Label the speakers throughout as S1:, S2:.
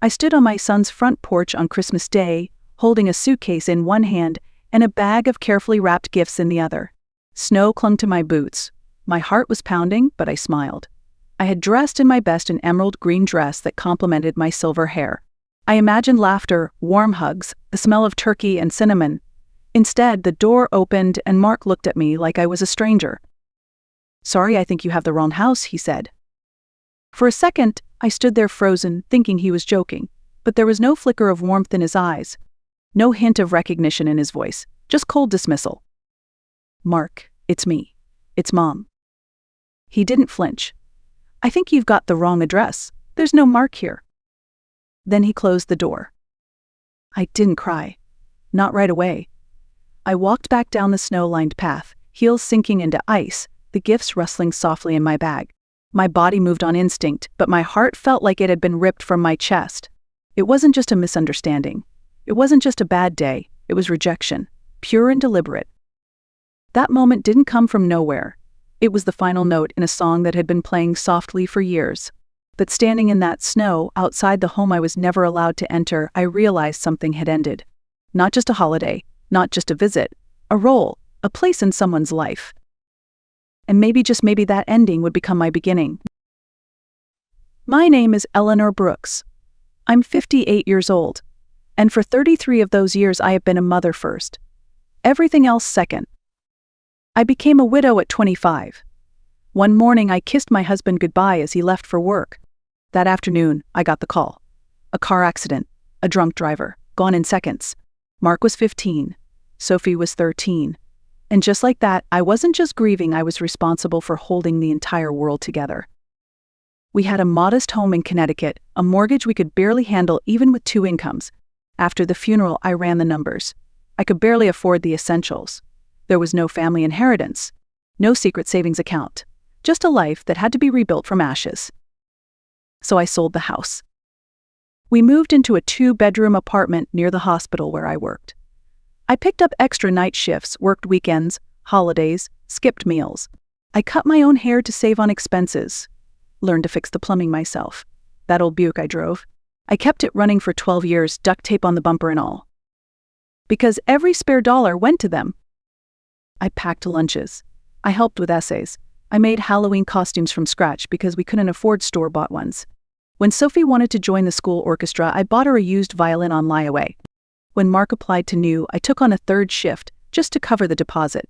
S1: I stood on my son's front porch on Christmas Day, holding a suitcase in one hand and a bag of carefully wrapped gifts in the other. Snow clung to my boots. My heart was pounding, but I smiled. I had dressed in my best an emerald green dress that complemented my silver hair. I imagined laughter, warm hugs, the smell of turkey and cinnamon. Instead, the door opened and Mark looked at me like I was a stranger. "Sorry, I think you have the wrong house," he said. For a second, I stood there frozen, thinking he was joking, but there was no flicker of warmth in his eyes, no hint of recognition in his voice, just cold dismissal. "Mark, it's me. It's Mom." He didn't flinch. "I think you've got the wrong address. There's no Mark here." Then he closed the door. I didn't cry. Not right away. I walked back down the snow-lined path, heels sinking into ice, the gifts rustling softly in my bag. My body moved on instinct, but my heart felt like it had been ripped from my chest. It wasn't just a misunderstanding. It wasn't just a bad day. It was rejection, pure and deliberate. That moment didn't come from nowhere. It was the final note in a song that had been playing softly for years. But standing in that snow, outside the home I was never allowed to enter, I realized something had ended. Not just a holiday, not just a visit, a role, a place in someone's life. And maybe, just maybe, that ending would become my beginning. My name is Eleanor Brooks. I'm 58 years old, and for 33 of those years I have been a mother first. Everything else second. I became a widow at 25. One morning I kissed my husband goodbye as he left for work. That afternoon, I got the call. A car accident, a drunk driver, gone in seconds. Mark was 15. Sophie was 13. And just like that, I wasn't just grieving, I was responsible for holding the entire world together. We had a modest home in Connecticut, a mortgage we could barely handle even with 2 incomes. After the funeral, I ran the numbers. I could barely afford the essentials. There was no family inheritance, no secret savings account, just a life that had to be rebuilt from ashes. So I sold the house. We moved into a 2-bedroom apartment near the hospital where I worked. I picked up extra night shifts, worked weekends, holidays, skipped meals. I cut my own hair to save on expenses. Learned to fix the plumbing myself. That old Buick I drove. I kept it running for 12 years, duct tape on the bumper and all. Because every spare dollar went to them. I packed lunches. I helped with essays. I made Halloween costumes from scratch because we couldn't afford store-bought ones. When Sophie wanted to join the school orchestra, I bought her a used violin on layaway. When Mark applied to New, I took on a 3rd shift just to cover the deposit.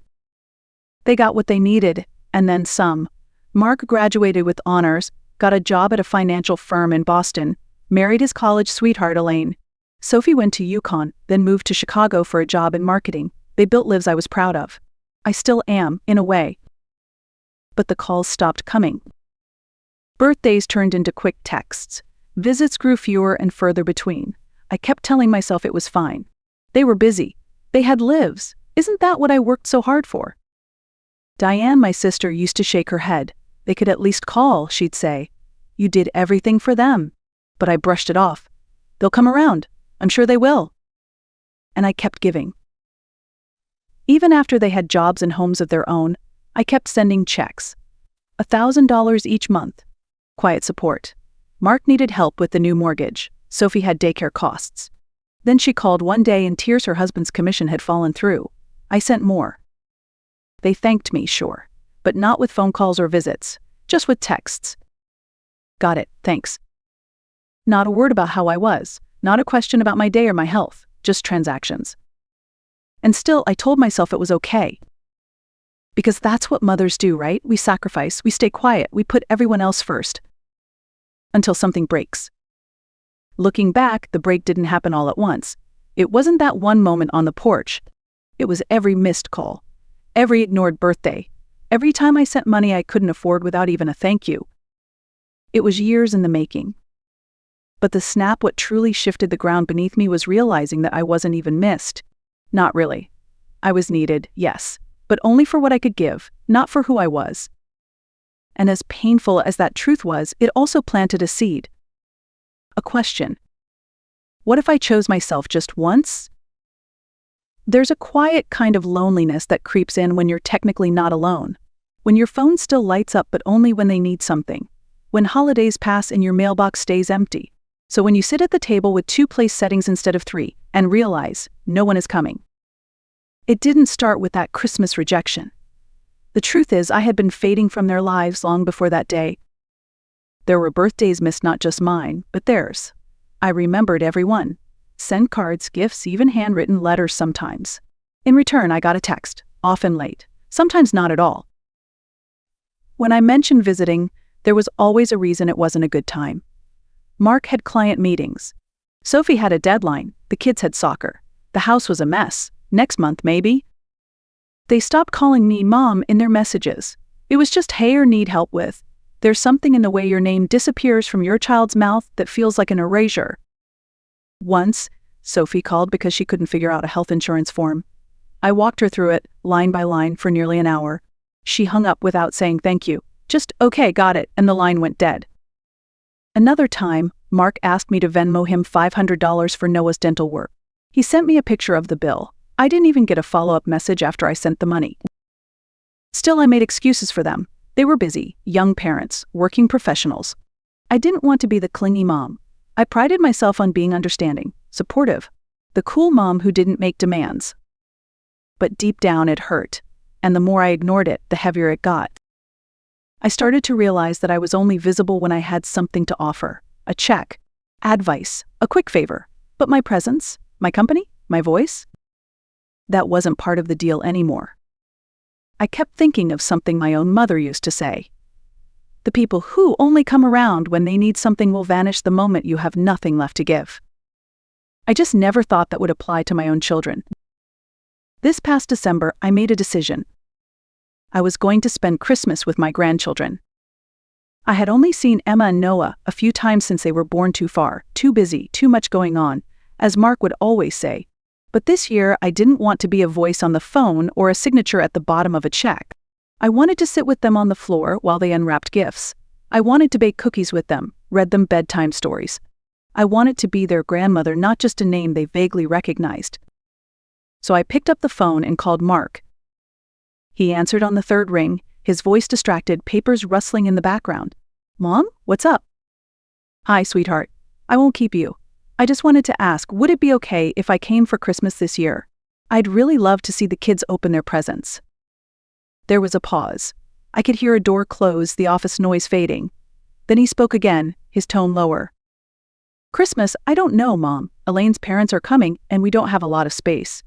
S1: They got what they needed, and then some. Mark graduated with honors, got a job at a financial firm in Boston, married his college sweetheart Elaine. Sophie went to UConn, then moved to Chicago for a job in marketing. They built lives I was proud of. I still am, in a way. But the calls stopped coming. Birthdays turned into quick texts. Visits grew fewer and further between. I kept telling myself it was fine. They were busy. They had lives. Isn't that what I worked so hard for? Diane, my sister, used to shake her head. They could at least call, she'd say. You did everything for them. But I brushed it off. They'll come around. I'm sure they will. And I kept giving. Even after they had jobs and homes of their own, I kept sending checks. $1,000 each month. Quiet support. Mark needed help with the new mortgage. Sophie had daycare costs. Then she called one day in tears her husband's commission had fallen through. I sent more. They thanked me, sure, but not with phone calls or visits, just with texts. Got it, thanks. Not a word about how I was, not a question about my day or my health, just transactions. And still, I told myself it was okay. Because that's what mothers do, right? We sacrifice, we stay quiet, we put everyone else first. Until something breaks. Looking back, the break didn't happen all at once. It wasn't that one moment on the porch. It was every missed call, every ignored birthday, every time I sent money I couldn't afford without even a thank you. It was years in the making. But the snap, what truly shifted the ground beneath me, was realizing that I wasn't even missed. Not really. I was needed, yes, but only for what I could give, not for who I was. And as painful as that truth was, it also planted a seed. A question. What if I chose myself just once? There's a quiet kind of loneliness that creeps in when you're technically not alone. When your phone still lights up but only when they need something. When holidays pass and your mailbox stays empty. So when you sit at the table with 2 place settings instead of 3, and realize no one is coming. It didn't start with that Christmas rejection. The truth is, I had been fading from their lives long before that day. There were birthdays missed, not just mine, but theirs. I remembered every one. Sent cards, gifts, even handwritten letters sometimes. In return, I got a text, often late, sometimes not at all. When I mentioned visiting, there was always a reason it wasn't a good time. Mark had client meetings. Sophie had a deadline, the kids had soccer. The house was a mess. Next month, maybe? They stopped calling me Mom in their messages. It was just hey or need help with. There's something in the way your name disappears from your child's mouth that feels like an erasure. Once, Sophie called because she couldn't figure out a health insurance form. I walked her through it, line by line, for nearly an hour. She hung up without saying thank you. Just, okay, got it, and the line went dead. Another time, Mark asked me to Venmo him $500 for Noah's dental work. He sent me a picture of the bill. I didn't even get a follow-up message after I sent the money. Still, I made excuses for them. They were busy, young parents, working professionals. I didn't want to be the clingy mom. I prided myself on being understanding, supportive, the cool mom who didn't make demands. But deep down it hurt, and the more I ignored it, the heavier it got. I started to realize that I was only visible when I had something to offer, a check, advice, a quick favor. But my presence, my company, my voice? That wasn't part of the deal anymore. I kept thinking of something my own mother used to say. The people who only come around when they need something will vanish the moment you have nothing left to give. I just never thought that would apply to my own children. This past December, I made a decision. I was going to spend Christmas with my grandchildren. I had only seen Emma and Noah a few times since they were born too far, too busy, too much going on, as Mark would always say. But this year, I didn't want to be a voice on the phone or a signature at the bottom of a check. I wanted to sit with them on the floor while they unwrapped gifts. I wanted to bake cookies with them, read them bedtime stories. I wanted to be their grandmother, not just a name they vaguely recognized. So I picked up the phone and called Mark. He answered on the third ring, his voice distracted, papers rustling in the background. Mom, what's up? Hi, sweetheart. I won't keep you. I just wanted to ask, would it be okay if I came for Christmas this year? I'd really love to see the kids open their presents. There was a pause. I could hear a door close, the office noise fading. Then he spoke again, his tone lower. Christmas, I don't know, Mom. Elaine's parents are coming, and we don't have a lot of space.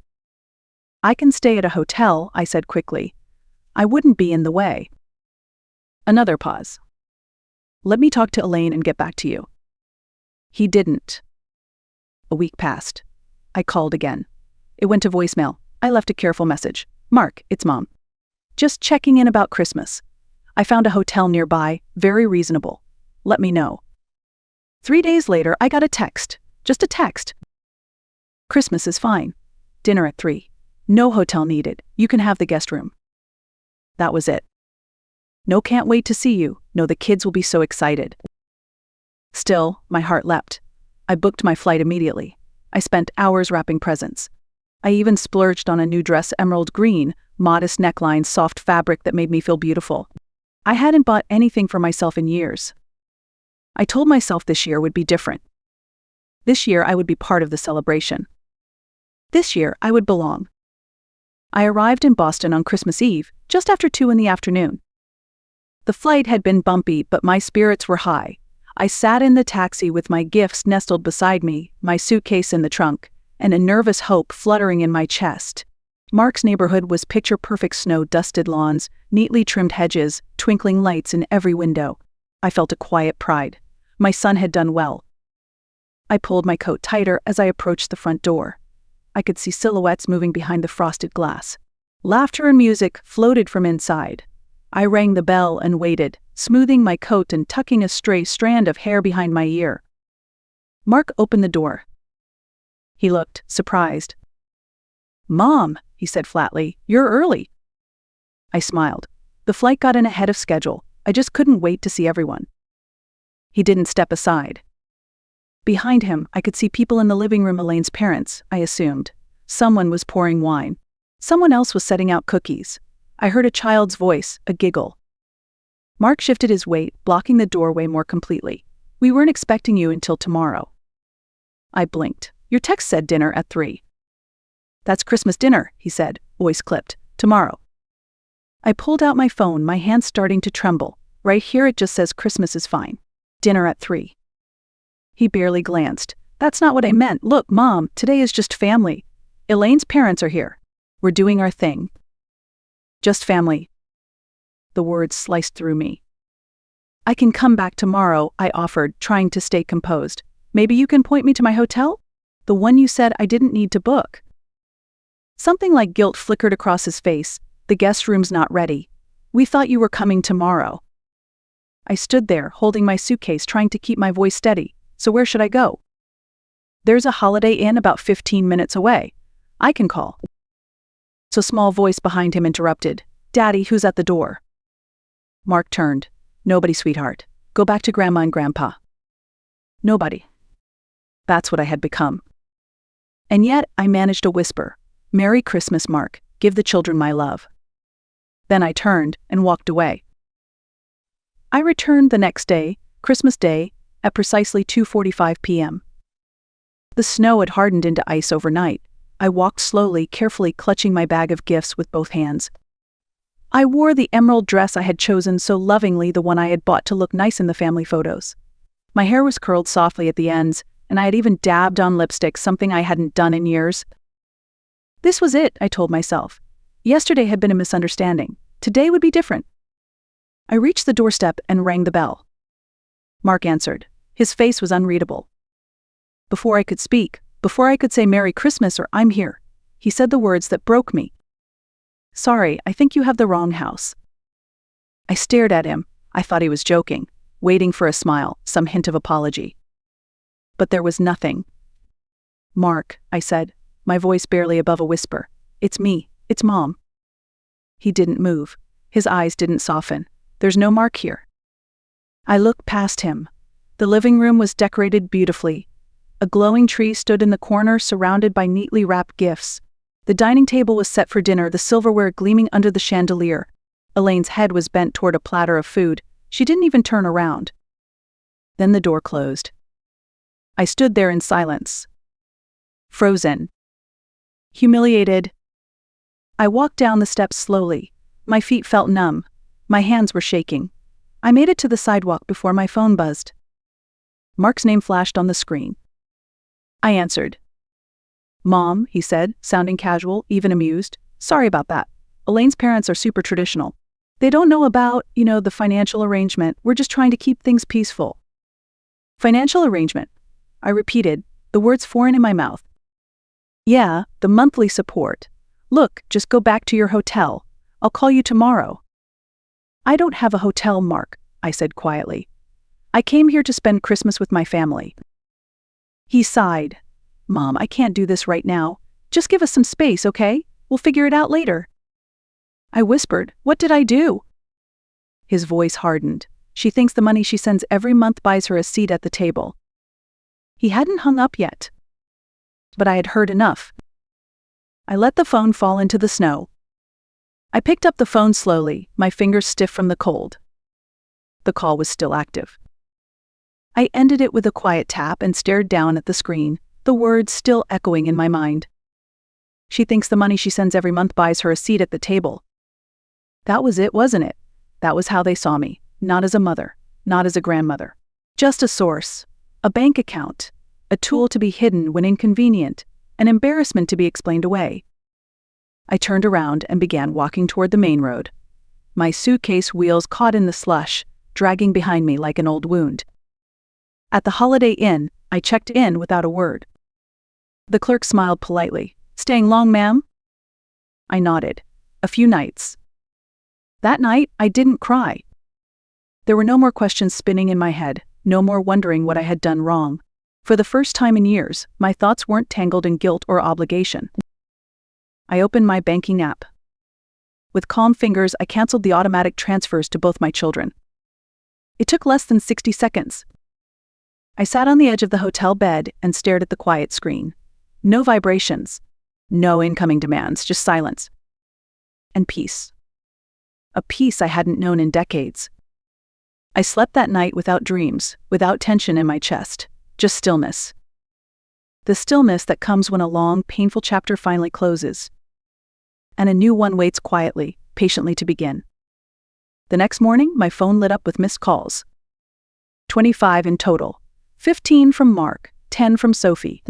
S1: I can stay at a hotel, I said quickly. I wouldn't be in the way. Another pause. Let me talk to Elaine and get back to you. He didn't. A week passed. I called again. It went to voicemail. I left a careful message. Mark, it's Mom. Just checking in about Christmas. I found a hotel nearby, very reasonable. Let me know. 3 days later, I got a text. Just a text. Christmas is fine. Dinner at 3. No hotel needed. You can have the guest room. That was it. No, can't wait to see you. No, the kids will be so excited. Still, my heart leapt. I booked my flight immediately. I spent hours wrapping presents. I even splurged on a new dress, emerald green, modest neckline, soft fabric that made me feel beautiful. I hadn't bought anything for myself in years. I told myself this year would be different. This year I would be part of the celebration. This year I would belong. I arrived in Boston on Christmas Eve, just after 2 in the afternoon. The flight had been bumpy, but my spirits were high. I sat in the taxi with my gifts nestled beside me, my suitcase in the trunk, and a nervous hope fluttering in my chest. Mark's neighborhood was picture-perfect, snow-dusted lawns, neatly trimmed hedges, twinkling lights in every window. I felt a quiet pride. My son had done well. I pulled my coat tighter as I approached the front door. I could see silhouettes moving behind the frosted glass. Laughter and music floated from inside. I rang the bell and waited, smoothing my coat and tucking a stray strand of hair behind my ear. Mark opened the door. He looked surprised. Mom, he said flatly, you're early. I smiled. The flight got in ahead of schedule. I just couldn't wait to see everyone. He didn't step aside. Behind him, I could see people in the living room, Elaine's parents, I assumed. Someone was pouring wine. Someone else was setting out cookies. I heard a child's voice, a giggle. Mark shifted his weight, blocking the doorway more completely. We weren't expecting you until tomorrow. I blinked. Your text said dinner at 3. That's Christmas dinner, he said, voice clipped. Tomorrow. I pulled out my phone, my hand starting to tremble. Right here it just says Christmas is fine. Dinner at 3. He barely glanced. That's not what I meant. Look, Mom, today is just family. Elaine's parents are here. We're doing our thing. Just family. The words sliced through me. I can come back tomorrow, I offered, trying to stay composed. Maybe you can point me to my hotel? The one you said I didn't need to book. Something like guilt flickered across his face. The guest room's not ready. We thought you were coming tomorrow. I stood there, holding my suitcase, trying to keep my voice steady. So where should I go? There's a Holiday Inn about 15 minutes away. I can call. So a small voice behind him interrupted. Daddy, who's at the door? Mark turned. Nobody, sweetheart. Go back to Grandma and Grandpa. Nobody. That's what I had become. And yet, I managed to whisper, Merry Christmas, Mark. Give the children my love. Then I turned and walked away. I returned the next day, Christmas Day, at precisely 2:45 p.m. The snow had hardened into ice overnight. I walked slowly, carefully clutching my bag of gifts with both hands. I wore the emerald dress I had chosen so lovingly, the one I had bought to look nice in the family photos. My hair was curled softly at the ends, and I had even dabbed on lipstick, something I hadn't done in years. This was it, I told myself. Yesterday had been a misunderstanding. Today would be different. I reached the doorstep and rang the bell. Mark answered. His face was unreadable. Before I could speak, before I could say Merry Christmas or I'm here, he said the words that broke me. Sorry, I think you have the wrong house. I stared at him. I thought he was joking, waiting for a smile, some hint of apology. But there was nothing. Mark, I said, my voice barely above a whisper. It's me. It's Mom. He didn't move. His eyes didn't soften. There's no Mark here. I looked past him. The living room was decorated beautifully. A glowing tree stood in the corner, surrounded by neatly wrapped gifts. The dining table was set for dinner, the silverware gleaming under the chandelier. Elaine's head was bent toward a platter of food. She didn't even turn around. Then the door closed. I stood there in silence. Frozen. Humiliated. I walked down the steps slowly. My feet felt numb. My hands were shaking. I made it to the sidewalk before my phone buzzed. Mark's name flashed on the screen. I answered. Mom, he said, sounding casual, even amused. Sorry about that. Elaine's parents are super traditional. They don't know about, the financial arrangement. We're just trying to keep things peaceful. Financial arrangement. I repeated, the words foreign in my mouth. Yeah, the monthly support. Look, just go back to your hotel. I'll call you tomorrow. I don't have a hotel, Mark, I said quietly. I came here to spend Christmas with my family. He sighed. Mom, I can't do this right now. Just give us some space, okay? We'll figure it out later. I whispered, what did I do? His voice hardened. She thinks the money she sends every month buys her a seat at the table. He hadn't hung up yet. But I had heard enough. I let the phone fall into the snow. I picked up the phone slowly, my fingers stiff from the cold. The call was still active. I ended it with a quiet tap and stared down at the screen, the words still echoing in my mind. She thinks the money she sends every month buys her a seat at the table. That was it, wasn't it? That was how they saw me, not as a mother, not as a grandmother. Just a source, a bank account, a tool to be hidden when inconvenient, an embarrassment to be explained away. I turned around and began walking toward the main road. My suitcase wheels caught in the slush, dragging behind me like an old wound. At the Holiday Inn, I checked in without a word. The clerk smiled politely. Staying long, ma'am? I nodded. A few nights. That night, I didn't cry. There were no more questions spinning in my head, no more wondering what I had done wrong. For the first time in years, my thoughts weren't tangled in guilt or obligation. I opened my banking app. With calm fingers, I canceled the automatic transfers to both my children. It took less than 60 seconds. I sat on the edge of the hotel bed and stared at the quiet screen. No vibrations. No incoming demands, just silence. And peace. A peace I hadn't known in decades. I slept that night without dreams, without tension in my chest, just stillness. The stillness that comes when a long, painful chapter finally closes. And a new one waits quietly, patiently to begin. The next morning, my phone lit up with missed calls. 25 in total. 15 from Mark, 10 from Sophie.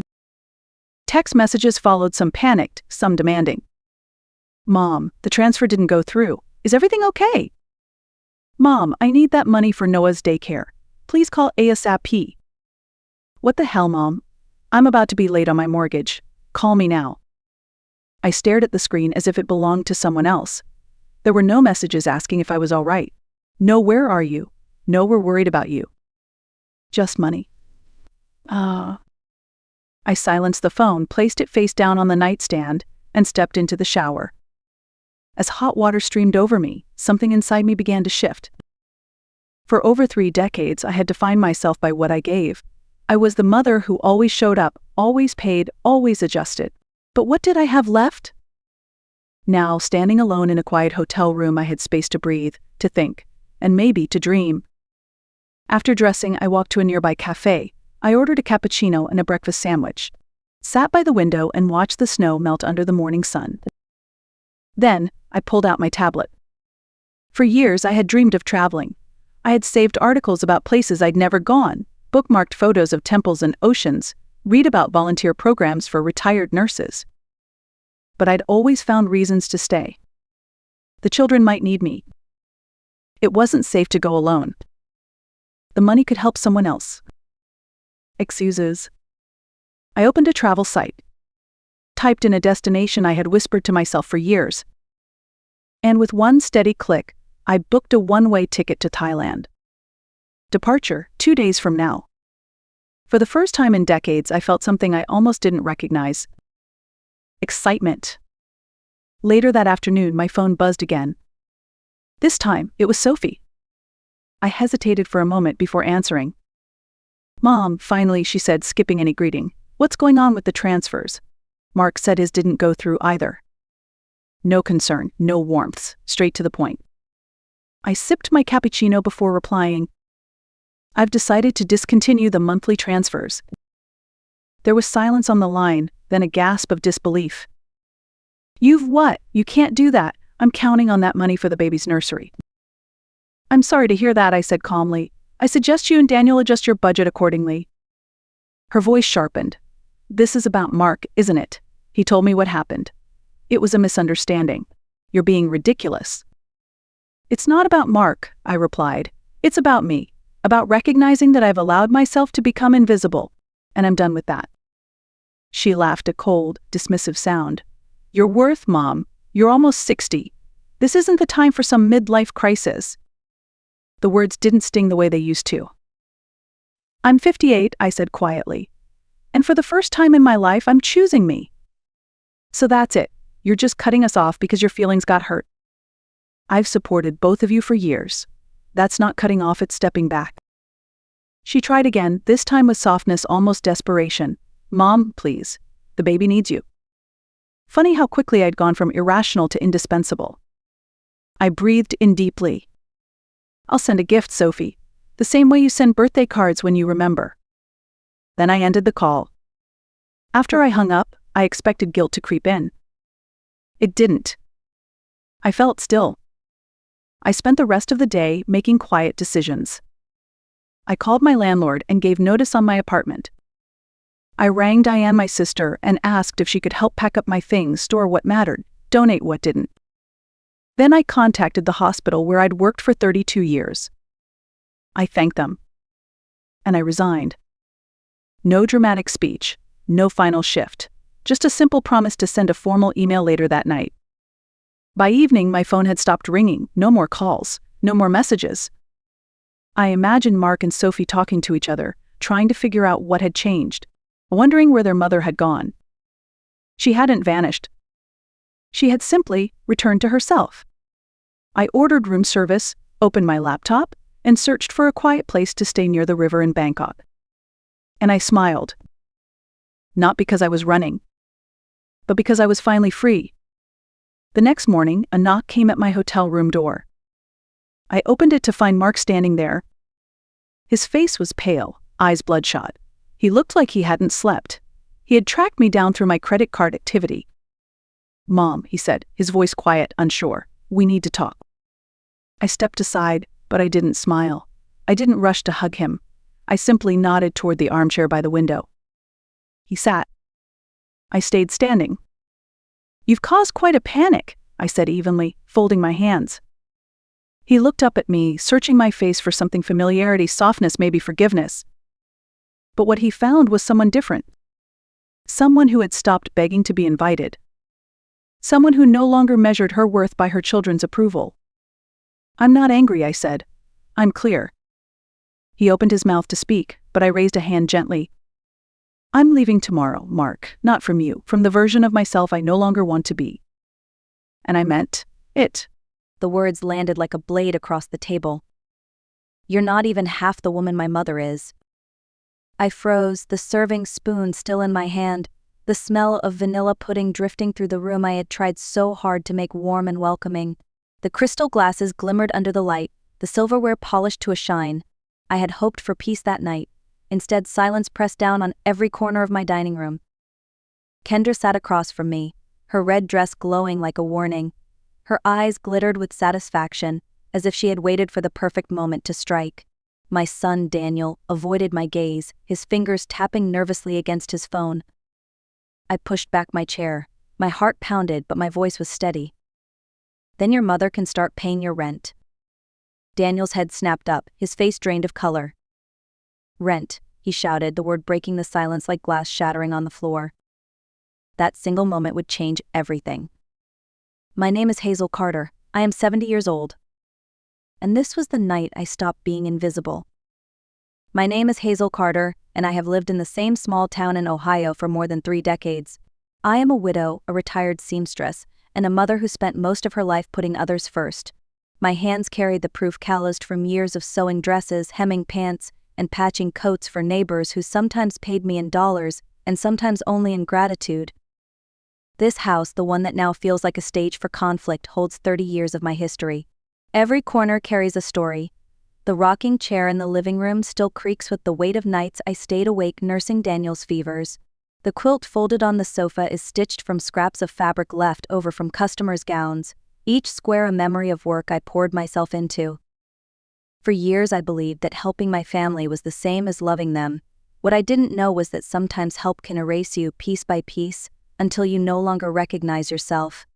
S1: Text messages followed, some panicked, some demanding. Mom, the transfer didn't go through. Is everything okay? Mom, I need that money for Noah's daycare. Please call ASAP. What the hell, Mom? I'm about to be late on my mortgage. Call me now. I stared at the screen as if it belonged to someone else. There were no messages asking if I was all right. No, where are you? No, we're worried about you. Just money. I silenced the phone, placed it face down on the nightstand, and stepped into the shower. As hot water streamed over me, something inside me began to shift. For over 3 decades, I had defined myself by what I gave. I was the mother who always showed up, always paid, always adjusted. But what did I have left? Now, standing alone in a quiet hotel room, I had space to breathe, to think, and maybe to dream. After dressing, I walked to a nearby cafe. I ordered a cappuccino and a breakfast sandwich. Sat by the window and watched the snow melt under the morning sun. Then, I pulled out my tablet. For years, I had dreamed of traveling. I had saved articles about places I'd never gone, bookmarked photos of temples and oceans, read about volunteer programs for retired nurses. But I'd always found reasons to stay. The children might need me. It wasn't safe to go alone. The money could help someone else. Excuses. I opened a travel site. Typed in a destination I had whispered to myself for years. And with one steady click, I booked a one-way ticket to Thailand. Departure, 2 days from now. For the first time in decades, I felt something I almost didn't recognize. Excitement. Later that afternoon, my phone buzzed again. This time, it was Sophie. I hesitated for a moment before answering. Mom, finally, she said, skipping any greeting. What's going on with the transfers? Mark said his didn't go through either. No concern, no warmth, straight to the point. I sipped my cappuccino before replying. I've decided to discontinue the monthly transfers. There was silence on the line, then a gasp of disbelief. You've what? You can't do that. I'm counting on that money for the baby's nursery. I'm sorry to hear that, I said calmly. I suggest you and Daniel adjust your budget accordingly. Her voice sharpened. This is about Mark, isn't it? He told me what happened. It was a misunderstanding. You're being ridiculous. It's not about Mark, I replied. It's about me. About recognizing that I've allowed myself to become invisible. And I'm done with that. She laughed a cold, dismissive sound. You're worth, Mom. You're almost 60. This isn't the time for some midlife crisis. The words didn't sting the way they used to. I'm 58, I said quietly. And for the first time in my life, I'm choosing me. So that's it. You're just cutting us off because your feelings got hurt. I've supported both of you for years. That's not cutting off, it's stepping back. She tried again, this time with softness, almost desperation. Mom, please. The baby needs you. Funny how quickly I'd gone from irrational to indispensable. I breathed in deeply. I'll send a gift, Sophie. The same way you send birthday cards when you remember. Then I ended the call. After I hung up, I expected guilt to creep in. It didn't. I felt still. I spent the rest of the day making quiet decisions. I called my landlord and gave notice on my apartment. I rang Diane, my sister, and asked if she could help pack up my things, store what mattered, donate what didn't. Then I contacted the hospital where I'd worked for 32 years. I thanked them. And I resigned. No dramatic speech, no final shift, just a simple promise to send a formal email later that night. By evening, my phone had stopped ringing, no more calls, no more messages. I imagined Mark and Sophie talking to each other, trying to figure out what had changed, wondering where their mother had gone. She hadn't vanished. She had simply returned to herself. I ordered room service, opened my laptop, and searched for a quiet place to stay near the river in Bangkok. And I smiled. Not because I was running, but because I was finally free. The next morning, a knock came at my hotel room door. I opened it to find Mark standing there. His face was pale, eyes bloodshot. He looked like he hadn't slept. He had tracked me down through my credit card activity. "Mom," he said, his voice quiet, unsure, "we need to talk." I stepped aside, but I didn't smile. I didn't rush to hug him. I simply nodded toward the armchair by the window. He sat. I stayed standing. "You've caused quite a panic," I said evenly, folding my hands. He looked up at me, searching my face for something: familiarity, softness, maybe forgiveness. But what he found was someone different. Someone who had stopped begging to be invited. Someone who no longer measured her worth by her children's approval. "I'm not angry," I said. "I'm clear." He opened his mouth to speak, but I raised a hand gently. "I'm leaving tomorrow, Mark, not from you, from the version of myself I no longer want to be." And I meant it.
S2: The words landed like a blade across the table. "You're not even half the woman my mother is." I froze, the serving spoon still in my hand, the smell of vanilla pudding drifting through the room I had tried so hard to make warm and welcoming. The crystal glasses glimmered under the light, the silverware polished to a shine. I had hoped for peace that night. Instead, silence pressed down on every corner of my dining room. Kendra sat across from me, her red dress glowing like a warning. Her eyes glittered with satisfaction, as if she had waited for the perfect moment to strike. My son, Daniel, avoided my gaze, his fingers tapping nervously against his phone. I pushed back my chair. My heart pounded, but my voice was steady. "Then your mother can start paying your rent." Daniel's head snapped up, his face drained of color. "Rent," he shouted, the word breaking the silence like glass shattering on the floor. That single moment would change everything. "My name is Hazel Carter. I am 70 years old." And this was the night I stopped being invisible. "My name is Hazel Carter, and I have lived in the same small town in Ohio for more than 3 decades. I am a widow, a retired seamstress, and a mother who spent most of her life putting others first. My hands carried the proof calloused from years of sewing dresses, hemming pants, and patching coats for neighbors who sometimes paid me in dollars and sometimes only in gratitude. This house, the one that now feels like a stage for conflict, holds 30 years of my history. Every corner carries a story. The rocking chair in the living room still creaks with the weight of nights I stayed awake nursing Daniel's fevers. The quilt folded on the sofa is stitched from scraps of fabric left over from customers' gowns, each square a memory of work I poured myself into. For years I believed that helping my family was the same as loving them. What I didn't know was that sometimes help can erase you piece by piece, until you no longer recognize yourself.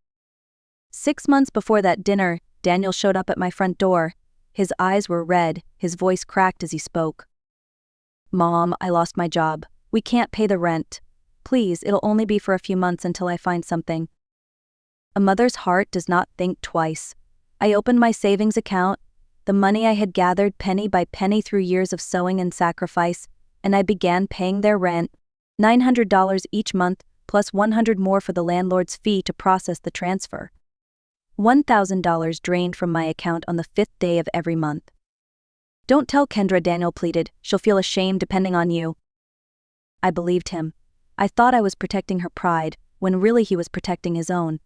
S2: 6 months before that dinner, Daniel showed up at my front door. His eyes were red, his voice cracked as he spoke. "Mom, I lost my job. We can't pay the rent. Please, it'll only be for a few months until I find something." A mother's heart does not think twice. I opened my savings account, the money I had gathered penny by penny through years of sewing and sacrifice, and I began paying their rent, $900 each month, plus $100 more for the landlord's fee to process the transfer. $1,000 drained from my account on the 5th day of every month. "Don't tell Kendra," Daniel pleaded. "She'll feel ashamed depending on you." I believed him. I thought I was protecting her pride, when really he was protecting his own.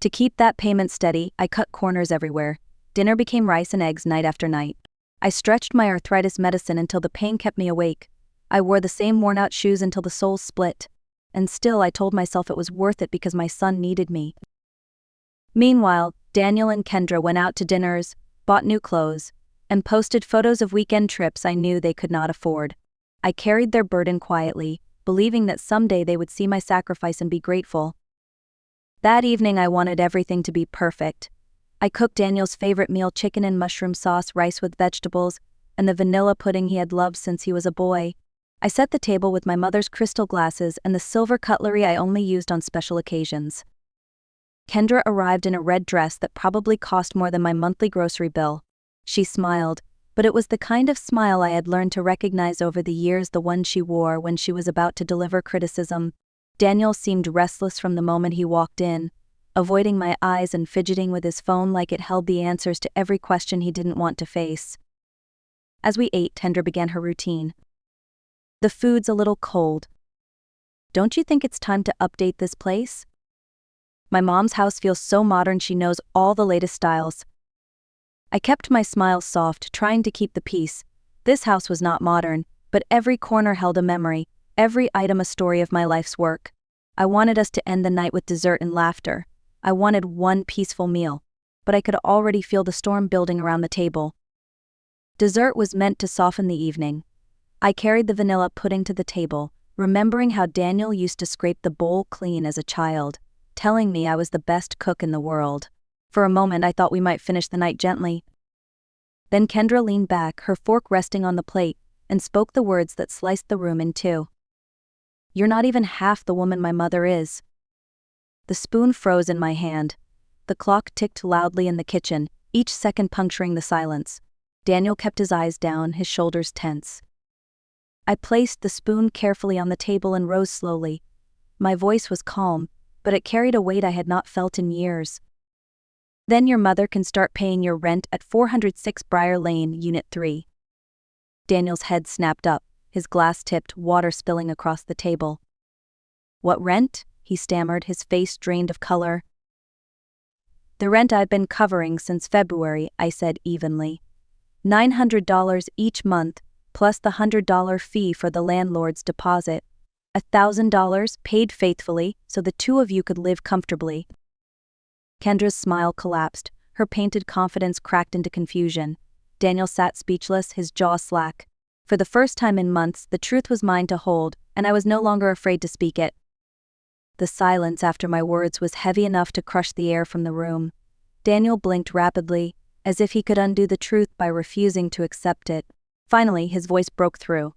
S2: To keep that payment steady, I cut corners everywhere. Dinner became rice and eggs night after night. I stretched my arthritis medicine until the pain kept me awake. I wore the same worn-out shoes until the soles split. And still I told myself it was worth it because my son needed me. Meanwhile, Daniel and Kendra went out to dinners, bought new clothes, and posted photos of weekend trips I knew they could not afford. I carried their burden quietly, believing that someday they would see my sacrifice and be grateful. That evening I wanted everything to be perfect. I cooked Daniel's favorite meal, chicken and mushroom sauce, rice with vegetables, and the vanilla pudding he had loved since he was a boy. I set the table with my mother's crystal glasses and the silver cutlery I only used on special occasions. Kendra arrived in a red dress that probably cost more than my monthly grocery bill. She smiled, but it was the kind of smile I had learned to recognize over the years, the one she wore when she was about to deliver criticism. Daniel seemed restless from the moment he walked in, avoiding my eyes and fidgeting with his phone like it held the answers to every question he didn't want to face. As we ate, Kendra began her routine. "The food's a little cold. Don't you think it's time to update this place? My mom's house feels so modern, she knows all the latest styles." I kept my smile soft, trying to keep the peace. This house was not modern, but every corner held a memory. every item a story of my life's work. I wanted us to end the night with dessert and laughter. I wanted one peaceful meal, but I could already feel the storm building around the table. Dessert was meant to soften the evening. I carried the vanilla pudding to the table, remembering how Daniel used to scrape the bowl clean as a child, telling me I was the best cook in the world. For a moment I thought we might finish the night gently. Then Kendra leaned back, her fork resting on the plate, and spoke the words that sliced the room in two. "You're not even half the woman my mother is." The spoon froze in my hand. The clock ticked loudly in the kitchen, each second puncturing the silence. Daniel kept his eyes down, his shoulders tense. I placed the spoon carefully on the table and rose slowly. My voice was calm, but it carried a weight I had not felt in years. "Then your mother can start paying your rent at 406 Briar Lane, Unit 3. Daniel's head snapped up, his glass tipped, water spilling across the table. "What rent?" he stammered, his face drained of color. "The rent I've been covering since February," I said evenly. $900 each month, plus the $100 fee for the landlord's deposit. $1,000 paid faithfully so the two of you could live comfortably. Kendra's smile collapsed, her painted confidence cracked into confusion. Daniel sat speechless, his jaw slack. For the first time in months, the truth was mine to hold, and I was no longer afraid to speak it. The silence after my words was heavy enough to crush the air from the room. Daniel blinked rapidly, as if he could undo the truth by refusing to accept it. Finally, his voice broke through.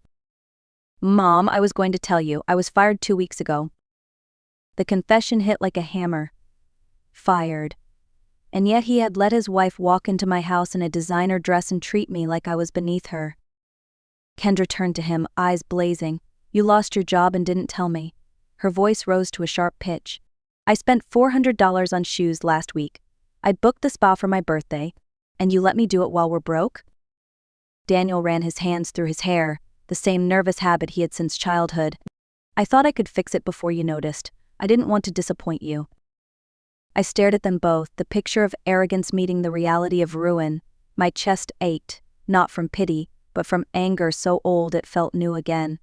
S2: "Mom, I was going to tell you, I was fired 2 weeks ago." The confession hit like a hammer. Fired. And yet he had let his wife walk into my house in a designer dress and treat me like I was beneath her. Kendra turned to him, eyes blazing. "You lost your job and didn't tell me." Her voice rose to a sharp pitch. "I spent $400 on shoes last week. I'd booked the spa for my birthday, and you let me do it while we're broke?" Daniel ran his hands through his hair, the same nervous habit he had since childhood. "I thought I could fix it before you noticed. I didn't want to disappoint you." I stared at them both, the picture of arrogance meeting the reality of ruin. My chest ached, not from pity, but from anger so old it felt new again.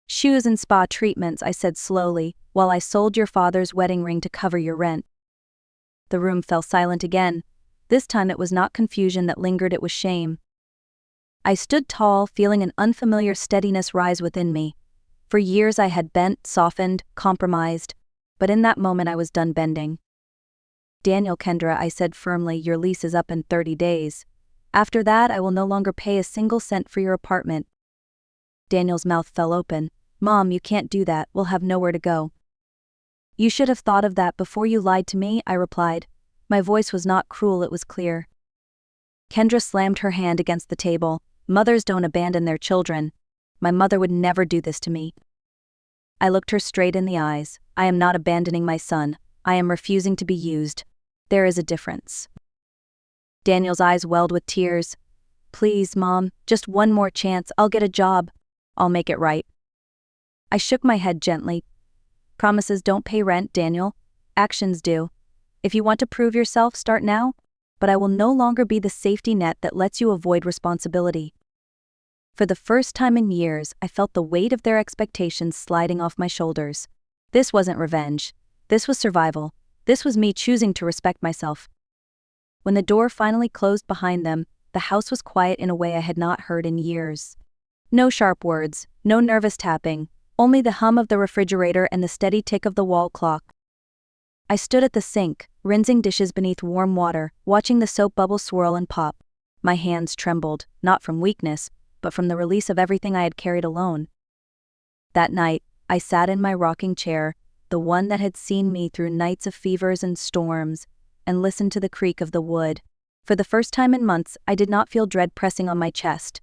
S2: "Shoes and spa treatments," I said slowly, "while I sold your father's wedding ring to cover your rent." The room fell silent again. This time it was not confusion that lingered, it was shame. I stood tall, feeling an unfamiliar steadiness rise within me. For years I had bent, softened, compromised, but in that moment I was done bending. "Daniel, Kendra," I said firmly, "your lease is up in 30 days. After that, I will no longer pay a single cent for your apartment." Daniel's mouth fell open. "Mom, you can't do that, we'll have nowhere to go." "You should have thought of that before you lied to me," I replied. My voice was not cruel, it was clear. Kendra slammed her hand against the table. "Mothers don't abandon their children. My mother would never do this to me." I looked her straight in the eyes. "I am not abandoning my son. I am refusing to be used. There is a difference." Daniel's eyes welled with tears. "Please, Mom, just one more chance. I'll get a job. I'll make it right." I shook my head gently. "Promises don't pay rent, Daniel. Actions do. If you want to prove yourself, start now. But I will no longer be the safety net that lets you avoid responsibility." For the first time in years, I felt the weight of their expectations sliding off my shoulders. This wasn't revenge. This was survival. This was me choosing to respect myself. When the door finally closed behind them, the house was quiet in a way I had not heard in years. No sharp words, no nervous tapping, only the hum of the refrigerator and the steady tick of the wall clock. I stood at the sink, rinsing dishes beneath warm water, watching the soap bubbles swirl and pop. My hands trembled, not from weakness, but from the release of everything I had carried alone. That night, I sat in my rocking chair, the one that had seen me through nights of fevers and storms, and listened to the creak of the wood. For the first time in months, I did not feel dread pressing on my chest.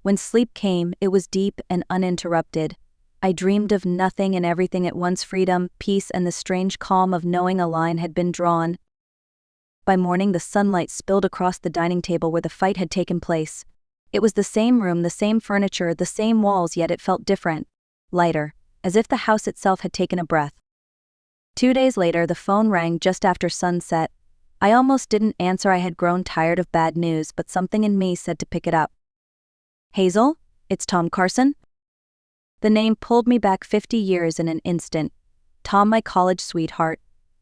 S2: When sleep came, it was deep and uninterrupted. I dreamed of nothing and everything at once: freedom, peace, and the strange calm of knowing a line had been drawn. By morning, the sunlight spilled across the dining table where the fight had taken place. It was the same room, the same furniture, the same walls, yet it felt different, lighter, as if the house itself had taken a breath. 2 days later, the phone rang just after sunset. I almost didn't answer. I had grown tired of bad news, but something in me said to pick it up. "Hazel, it's Tom Carson." The name pulled me back 50 years in an instant. Tom, my college sweetheart.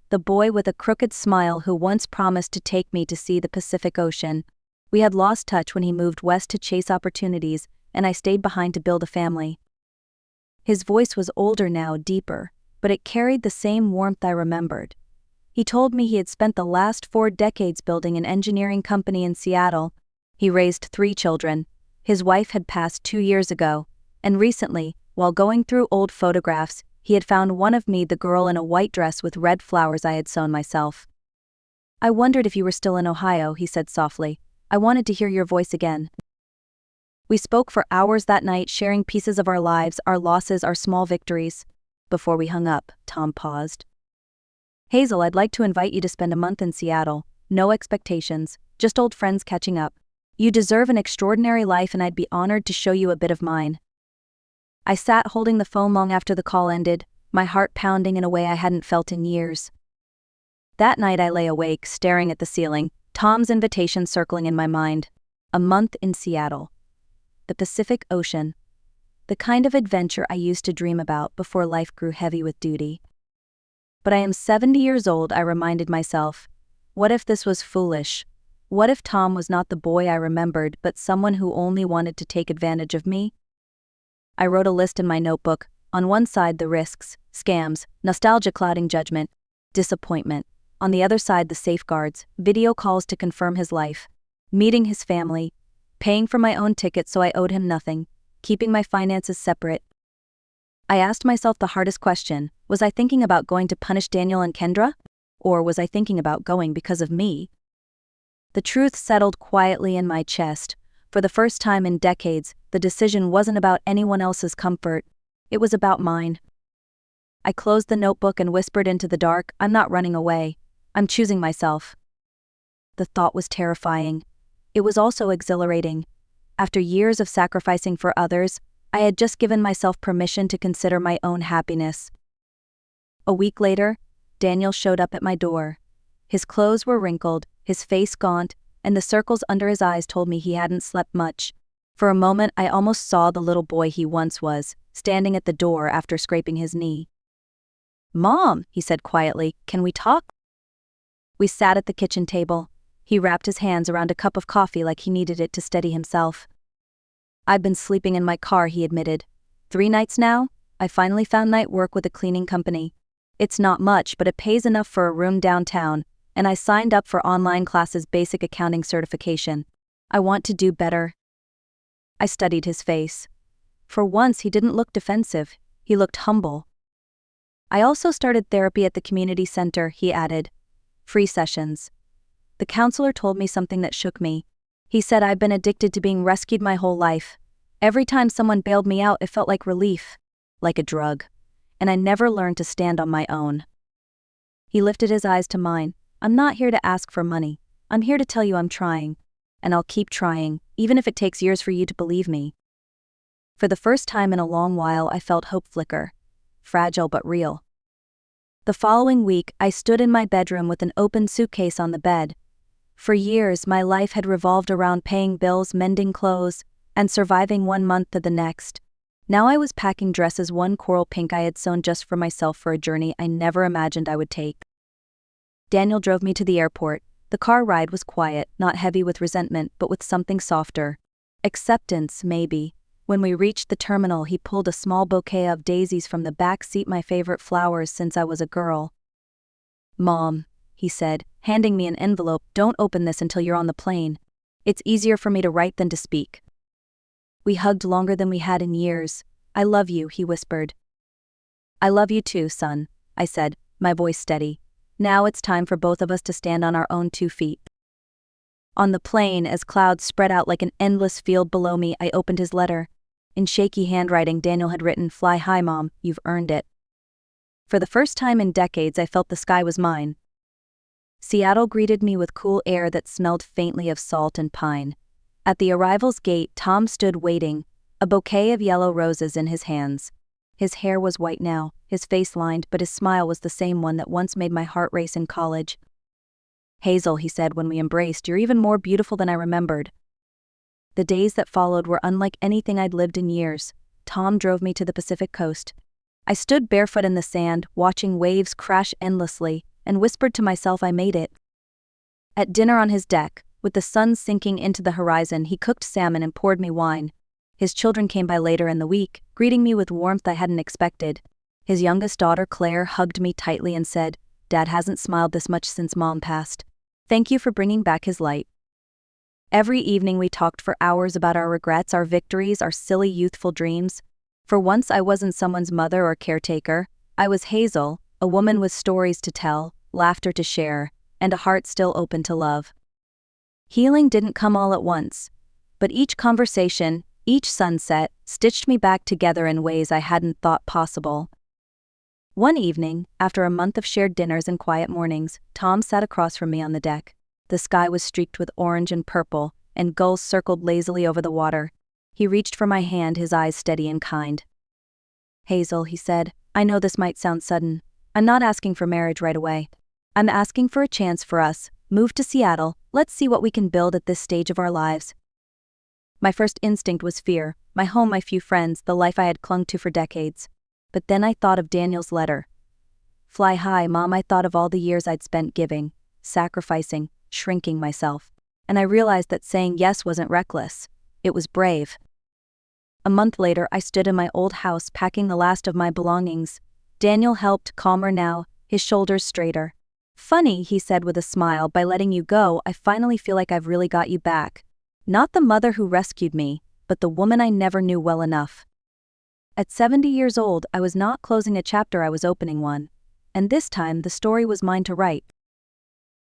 S2: The boy with a crooked smile who once promised to take me to see the Pacific Ocean. We had lost touch when he moved west to chase opportunities, and I stayed behind to build a family. His voice was older now, deeper, but it carried the same warmth I remembered. He told me he had spent the last 4 decades building an engineering company in Seattle. He raised 3 children. His wife had passed 2 years ago, and recently, while going through old photographs, he had found one of me, the girl in a white dress with red flowers I had sewn myself. "I wondered if you were still in Ohio," he said softly. "I wanted to hear your voice again." We spoke for hours that night, sharing pieces of our lives, our losses, our small victories. Before we hung up, Tom paused. "Hazel, I'd like to invite you to spend a month in Seattle. No expectations, just old friends catching up. You deserve an extraordinary life, and I'd be honored to show you a bit of mine." I sat holding the phone long after the call ended, my heart pounding in a way I hadn't felt in years. That night I lay awake, staring at the ceiling, Tom's invitation circling in my mind. A month in Seattle. The Pacific Ocean. The kind of adventure I used to dream about before life grew heavy with duty. But I am 70 years old, I reminded myself. What if this was foolish? What if Tom was not the boy I remembered, but someone who only wanted to take advantage of me? I wrote a list in my notebook. On one side, the risks, scams, nostalgia clouding judgment, disappointment. On the other side, the safeguards, video calls to confirm his life, meeting his family, paying for my own ticket so I owed him nothing, keeping my finances separate. I asked myself the hardest question: was I thinking about going to punish Daniel and Kendra? Or was I thinking about going because of me? The truth settled quietly in my chest. For the first time in decades, the decision wasn't about anyone else's comfort. It was about mine. I closed the notebook and whispered into the dark, "I'm not running away. I'm choosing myself." The thought was terrifying. It was also exhilarating. After years of sacrificing for others, I had just given myself permission to consider my own happiness. A week later, Daniel showed up at my door. His clothes were wrinkled, his face gaunt, and the circles under his eyes told me he hadn't slept much. For a moment, I almost saw the little boy he once was, standing at the door after scraping his knee. "Mom," he said quietly, "can we talk?" We sat at the kitchen table. He wrapped his hands around a cup of coffee like he needed it to steady himself. "I've been sleeping in my car," he admitted. 3 nights now. I finally found night work with a cleaning company. It's not much, but it pays enough for a room downtown, and I signed up for online classes, basic accounting certification. I want to do better. I studied his face. For once, he didn't look defensive. He looked humble. "I also started therapy at the community center," he added. "Free sessions." The counselor told me something that shook me. He said I'd been addicted to being rescued my whole life. Every time someone bailed me out, it felt like relief, like a drug, and I never learned to stand on my own. He lifted his eyes to mine. "I'm not here to ask for money. I'm here to tell you I'm trying. And I'll keep trying, even if it takes years for you to believe me." For the first time in a long while, I felt hope flicker. Fragile but real. The following week, I stood in my bedroom with an open suitcase on the bed. For years, my life had revolved around paying bills, mending clothes, and surviving one month to the next. Now I was packing dresses, one coral pink I had sewn just for myself, for a journey I never imagined I would take. Daniel drove me to the airport. The car ride was quiet, not heavy with resentment, but with something softer. Acceptance, maybe. When we reached the terminal, he pulled a small bouquet of daisies from the back seat, my favorite flowers since I was a girl. "Mom," he said, handing me an envelope, "don't open this until you're on the plane. It's easier for me to write than to speak." We hugged longer than we had in years. "I love you," he whispered. "I love you too, son," I said, my voice steady. Now it's time for both of us to stand on our own 2 feet. On the plane, as clouds spread out like an endless field below me, I opened his letter. In shaky handwriting, Daniel had written, "Fly high, Mom, you've earned it." For the first time in decades, I felt the sky was mine. Seattle greeted me with cool air that smelled faintly of salt and pine. At the arrival's gate, Tom stood waiting, a bouquet of yellow roses in his hands. His hair was white now, his face lined, but his smile was the same one that once made my heart race in college. "Hazel," he said when we embraced, "you're even more beautiful than I remembered." The days that followed were unlike anything I'd lived in years. Tom drove me to the Pacific coast. I stood barefoot in the sand, watching waves crash endlessly, and whispered to myself I made it. At dinner on his deck, with the sun sinking into the horizon, he cooked salmon and poured me wine. His children came by later in the week, greeting me with warmth I hadn't expected. His youngest daughter, Claire, hugged me tightly and said, "Dad hasn't smiled this much since Mom passed. Thank you for bringing back his light." Every evening we talked for hours about our regrets, our victories, our silly youthful dreams. For once I wasn't someone's mother or caretaker. I was Hazel, a woman with stories to tell, laughter to share, and a heart still open to love. Healing didn't come all at once, but each conversation, each sunset, stitched me back together in ways I hadn't thought possible. One evening, after a month of shared dinners and quiet mornings, Tom sat across from me on the deck. The sky was streaked with orange and purple, and gulls circled lazily over the water. He reached for my hand, his eyes steady and kind. "Hazel," he said, "I know this might sound sudden. I'm not asking for marriage right away. I'm asking for a chance for us. Move to Seattle, let's see what we can build at this stage of our lives." My first instinct was fear, my home, my few friends, the life I had clung to for decades. But then I thought of Daniel's letter. "Fly high, Mom." I thought of all the years I'd spent giving, sacrificing, shrinking myself. And I realized that saying yes wasn't reckless. It was brave. A month later, I stood in my old house packing the last of my belongings. Daniel helped, calmer now, his shoulders straighter. "Funny," he said with a smile, "by letting you go, I finally feel like I've really got you back. Not the mother who rescued me, but the woman I never knew well enough." At 70 years old, I was not closing a chapter, I was opening one. And this time, the story was mine to write.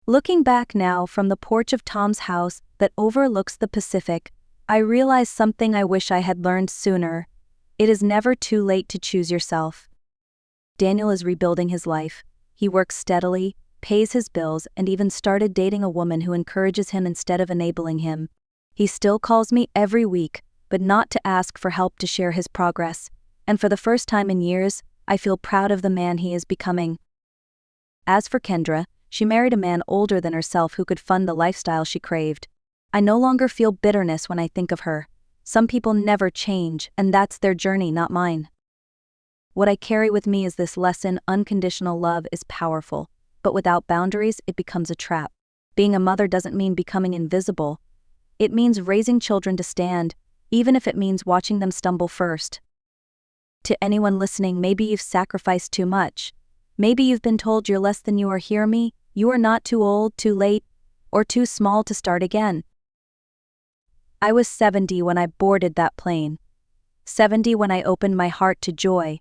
S2: Looking back now from the porch of Tom's house that overlooks the Pacific, I realize something I wish I had learned sooner. It is never too late to choose yourself. Daniel is rebuilding his life. He works steadily, pays his bills, and even started dating a woman who encourages him instead of enabling him. He still calls me every week, but not to ask for help, to share his progress. And for the first time in years, I feel proud of the man he is becoming. As for Kendra, she married a man older than herself who could fund the lifestyle she craved. I no longer feel bitterness when I think of her. Some people never change, and that's their journey, not mine. What I carry with me is this lesson: unconditional love is powerful, but without boundaries, it becomes a trap. Being a mother doesn't mean becoming invisible. It means raising children to stand, even if it means watching them stumble first. To anyone listening, maybe you've sacrificed too much. Maybe you've been told you're less than you are. Hear me, you are not too old, too late, or too small to start again. I was 70 when I boarded that plane. 70 when I opened my heart to joy.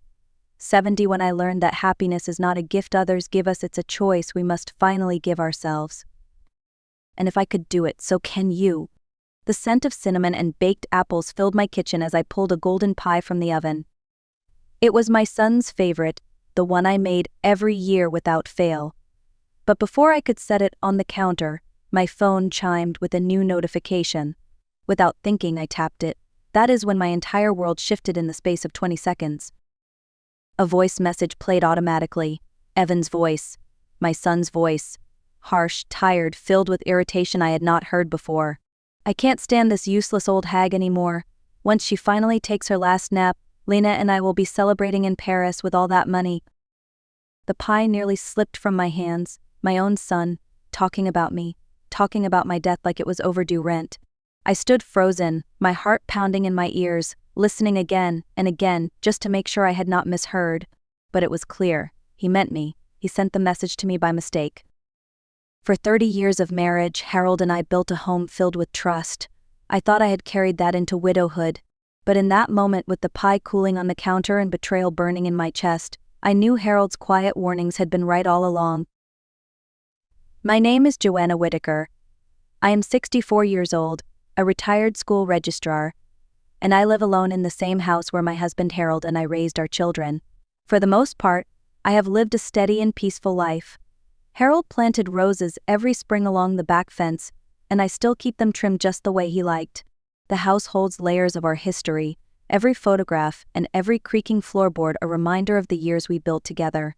S2: 70 when I learned that happiness is not a gift others give us, it's a choice we must finally give ourselves. And if I could do it, so can you. The scent of cinnamon and baked apples filled my kitchen as I pulled a golden pie from the oven. It was my son's favorite, the one I made every year without fail. But before I could set it on the counter, my phone chimed with a new notification. Without thinking, I tapped it. That is when my entire world shifted in the space of 20 seconds. A voice message played automatically. Evan's voice. My son's voice. Harsh, tired, filled with irritation I had not heard before. "I can't stand this useless old hag anymore. Once she finally takes her last nap, Lena and I will be celebrating in Paris with all that money." The pie nearly slipped from my hands. My own son, talking about me, talking about my death like it was overdue rent. I stood frozen, my heart pounding in my ears, listening again and again just to make sure I had not misheard. But it was clear. He meant me. He sent the message to me by mistake. For 30 years of marriage, Harold and I built a home filled with trust. I thought I had carried that into widowhood. But in that moment, with the pie cooling on the counter and betrayal burning in my chest, I knew Harold's quiet warnings had been right all along. My name is Joanna Whitaker. I am 64 years old, a retired school registrar, and I live alone in the same house where my husband Harold and I raised our children. For the most part, I have lived a steady and peaceful life. Harold planted roses every spring along the back fence, and I still keep them trimmed just the way he liked. The house holds layers of our history, every photograph and every creaking floorboard a reminder of the years we built together.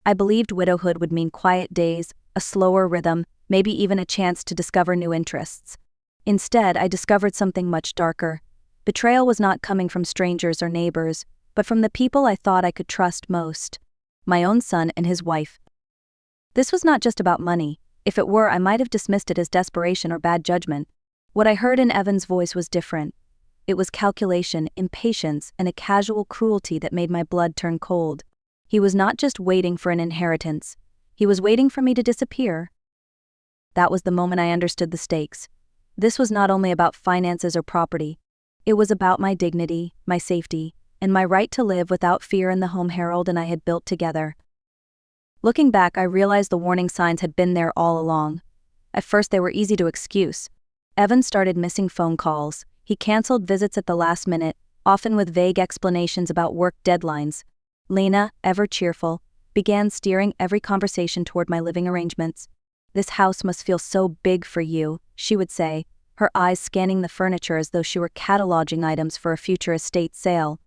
S2: I believed widowhood would mean quiet days, a slower rhythm, maybe even a chance to discover new interests. Instead, I discovered something much darker. Betrayal was not coming from strangers or neighbors, but from the people I thought I could trust most. My own son and his wife. This was not just about money. If it were, I might have dismissed it as desperation or bad judgment. What I heard in Evan's voice was different. It was calculation, impatience, and a casual cruelty that made my blood turn cold. He was not just waiting for an inheritance. He was waiting for me to disappear. That was the moment I understood the stakes. This was not only about finances or property. It was about my dignity, my safety, and my right to live without fear in the home Harold and I had built together. Looking back, I realized the warning signs had been there all along. At first, they were easy to excuse. Evan started missing phone calls. He canceled visits at the last minute, often with vague explanations about work deadlines. Lena, ever cheerful, began steering every conversation toward my living arrangements. "This house must feel so big for you," she would say, her eyes scanning the furniture as though she were cataloging items for a future estate sale.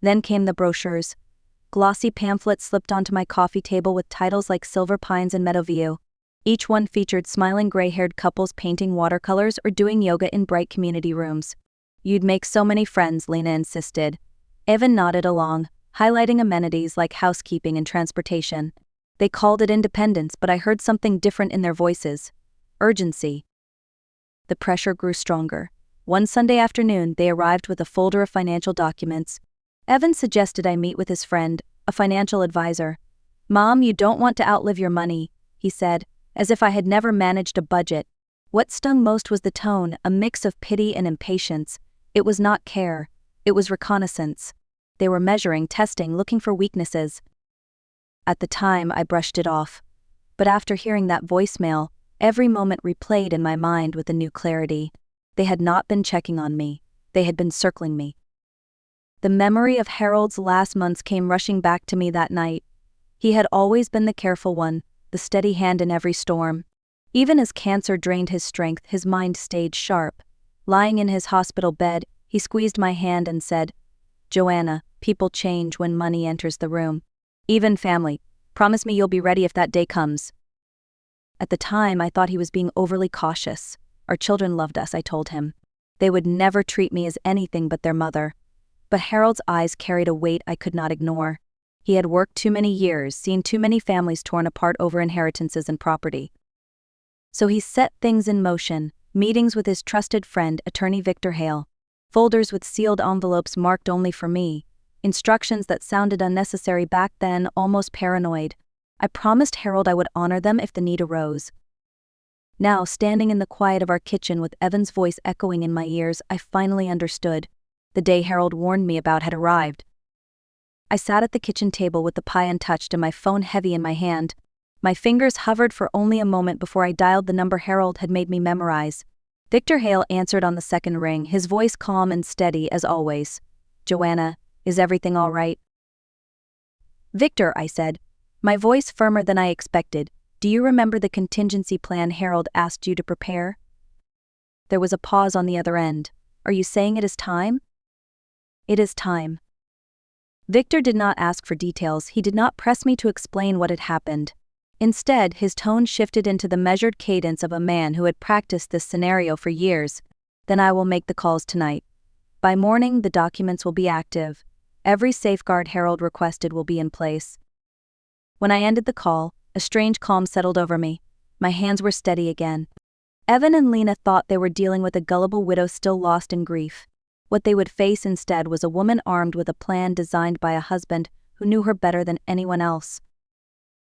S2: Then came the brochures. Glossy pamphlets slipped onto my coffee table with titles like Silver Pines and Meadowview. Each one featured smiling gray-haired couples painting watercolors or doing yoga in bright community rooms. "You'd make so many friends," Lena insisted. Evan nodded along, highlighting amenities like housekeeping and transportation. They called it independence, but I heard something different in their voices. Urgency. The pressure grew stronger. One Sunday afternoon, they arrived with a folder of financial documents. Evan suggested I meet with his friend, a financial advisor. "Mom, you don't want to outlive your money," he said, as if I had never managed a budget. What stung most was the tone, a mix of pity and impatience. It was not care. It was reconnaissance. They were measuring, testing, looking for weaknesses. At the time, I brushed it off. But after hearing that voicemail, every moment replayed in my mind with a new clarity. They had not been checking on me. They had been circling me. The memory of Harold's last months came rushing back to me that night. He had always been the careful one, the steady hand in every storm. Even as cancer drained his strength, his mind stayed sharp. Lying in his hospital bed, he squeezed my hand and said, "Joanna, people change when money enters the room. Even family. Promise me you'll be ready if that day comes." At the time, I thought he was being overly cautious. Our children loved us, I told him. They would never treat me as anything but their mother. But Harold's eyes carried a weight I could not ignore. He had worked too many years, seen too many families torn apart over inheritances and property. So he set things in motion, meetings with his trusted friend, attorney Victor Hale, folders with sealed envelopes marked only for me, instructions that sounded unnecessary back then, almost paranoid. I promised Harold I would honor them if the need arose. Now, standing in the quiet of our kitchen with Evan's voice echoing in my ears, I finally understood. The day Harold warned me about had arrived. I sat at the kitchen table with the pie untouched and my phone heavy in my hand. My fingers hovered for only a moment before I dialed the number Harold had made me memorize. Victor Hale answered on the second ring, his voice calm and steady as always. "Joanna, is everything all right?" "Victor," I said, my voice firmer than I expected, "do you remember the contingency plan Harold asked you to prepare?" There was a pause on the other end. "Are you saying it is time?" "It is time." Victor did not ask for details. He did not press me to explain what had happened. Instead, his tone shifted into the measured cadence of a man who had practiced this scenario for years. "Then I will make the calls tonight. By morning, the documents will be active. Every safeguard Harold requested will be in place." When I ended the call, a strange calm settled over me. My hands were steady again. Evan and Lena thought they were dealing with a gullible widow still lost in grief. What they would face instead was a woman armed with a plan designed by a husband who knew her better than anyone else.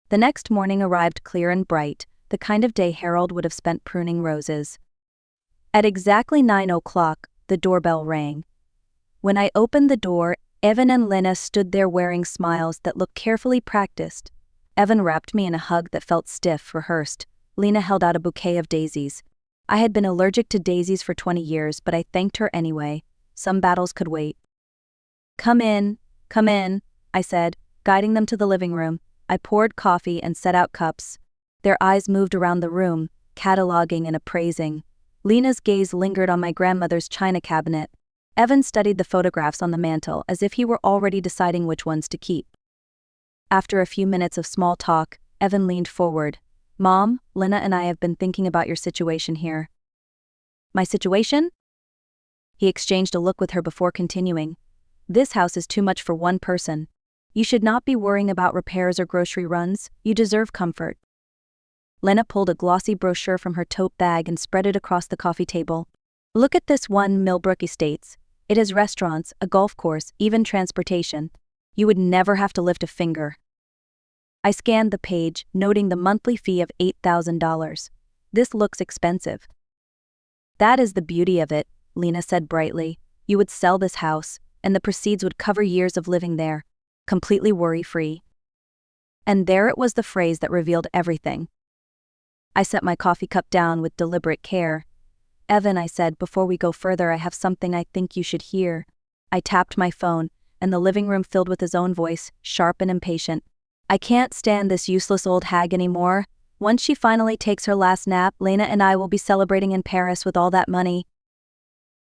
S2: The next morning arrived clear and bright, the kind of day Harold would have spent pruning roses. At exactly 9 o'clock, the doorbell rang. When I opened the door, Evan and Lena stood there wearing smiles that looked carefully practiced. Evan wrapped me in a hug that felt stiff, rehearsed. Lena held out a bouquet of daisies. I had been allergic to daisies for 20 years, but I thanked her anyway. Some battles could wait. Come in," I said, guiding them to the living room. I poured coffee and set out cups. Their eyes moved around the room, cataloging and appraising. Lena's gaze lingered on my grandmother's china cabinet. Evan studied the photographs on the mantel as if he were already deciding which ones to keep. After a few minutes of small talk, Evan leaned forward. "Mom, Lena and I have been thinking about your situation here." "My situation?" He exchanged a look with her before continuing. This house is too much for one person. You should not be worrying about repairs or grocery runs. You deserve comfort. Lena pulled a glossy brochure from her tote bag and spread it across the coffee table. Look at this one, Millbrook Estates. It has restaurants, a golf course, even transportation. You would never have to lift a finger. I scanned the page, noting the monthly fee of $8,000. This looks expensive. That is the beauty of it, Lena said brightly. You would sell this house, and the proceeds would cover years of living there, completely worry-free. And there it was, the phrase that revealed everything. I set my coffee cup down with deliberate care. Evan, I said, before we go further, I have something I think you should hear. I tapped my phone, and the living room filled with his own voice, sharp and impatient. I can't stand this useless old hag anymore. Once she finally takes her last nap, Lena and I will be celebrating in Paris with all that money.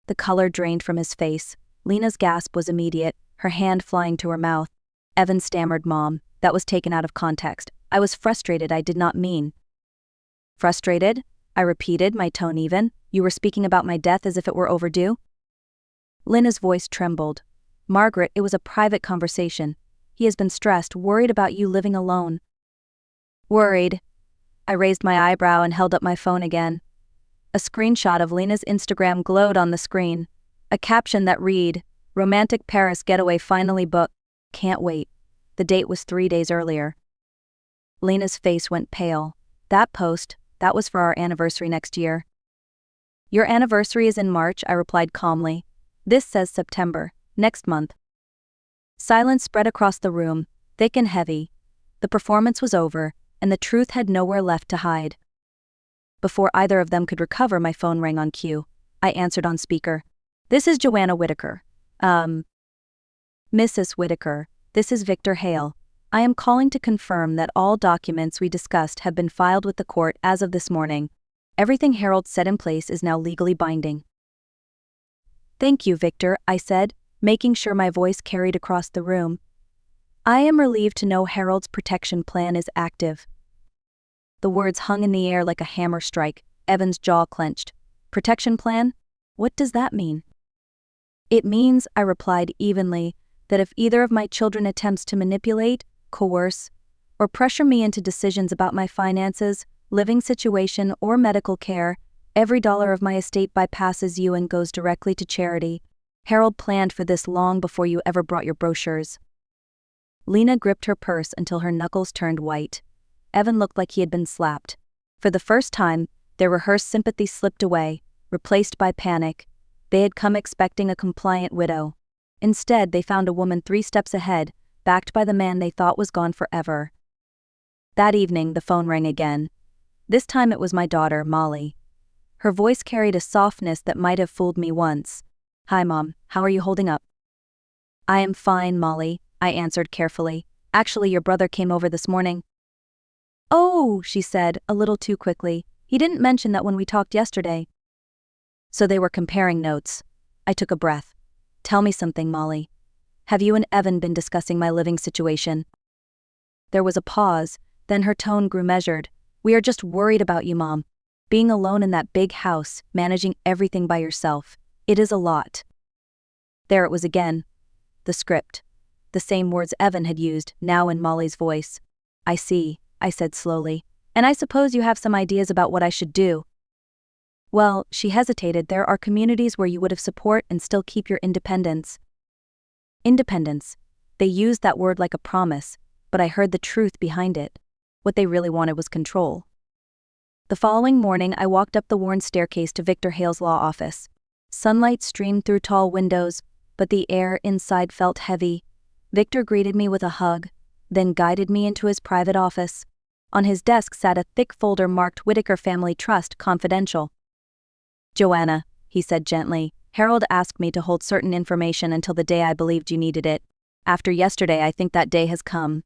S2: The color drained from his face. Lena's gasp was immediate, her hand flying to her mouth. Evan stammered, Mom. That was taken out of context. I was frustrated. I did not mean. Frustrated? I repeated, my tone even. You were speaking about my death as if it were overdue? Lena's voice trembled. Margaret, it was a private conversation. He has been stressed, worried about you living alone. Worried? I raised my eyebrow and held up my phone again. A screenshot of Lena's Instagram glowed on the screen. A caption that read, Romantic Paris getaway finally booked. Can't wait. The date was 3 days earlier. Lena's face went pale. That post, that was for our anniversary next year. Your anniversary is in March, I replied calmly. This says September, next month. Silence spread across the room, thick and heavy. The performance was over, and the truth had nowhere left to hide. Before either of them could recover, my phone rang on cue. I answered on speaker. This is Joanna Whitaker. Mrs. Whitaker, this is Victor Hale. I am calling to confirm that all documents we discussed have been filed with the court as of this morning. Everything Harold set in place is now legally binding. Thank you, Victor, I said, making sure my voice carried across the room. I am relieved to know Harold's protection plan is active. The words hung in the air like a hammer strike. Evan's jaw clenched. Protection plan? What does that mean? It means, I replied evenly, that if either of my children attempts to manipulate, coerce, or pressure me into decisions about my finances, living situation, or medical care, every dollar of my estate bypasses you and goes directly to charity. Harold planned for this long before you ever brought your brochures. Lena gripped her purse until her knuckles turned white. Evan looked like he had been slapped. For the first time, their rehearsed sympathy slipped away, replaced by panic. They had come expecting a compliant widow. Instead, they found a woman 3 steps ahead, backed by the man they thought was gone forever. That evening, the phone rang again. This time it was my daughter, Molly. Her voice carried a softness that might have fooled me once. Hi, Mom. How are you holding up? I am fine, Molly, I answered carefully. Actually, your brother came over this morning. Oh, she said, a little too quickly. He didn't mention that when we talked yesterday. So they were comparing notes. I took a breath. Tell me something, Molly. Have you and Evan been discussing my living situation? There was a pause, then her tone grew measured. We are just worried about you, Mom. Being alone in that big house, managing everything by yourself. It is a lot. There it was again. The script. The same words Evan had used, now in Molly's voice. I see, I said slowly. And I suppose you have some ideas about what I should do. Well, she hesitated. There are communities where you would have support and still keep your independence. Independence. They used that word like a promise, but I heard the truth behind it. What they really wanted was control. The following morning, I walked up the worn staircase to Victor Hale's law office. Sunlight streamed through tall windows, but the air inside felt heavy. Victor greeted me with a hug, then guided me into his private office. On his desk sat a thick folder marked Whitaker Family Trust Confidential. Joanna, he said gently, Harold asked me to hold certain information until the day I believed you needed it. After yesterday, I think that day has come.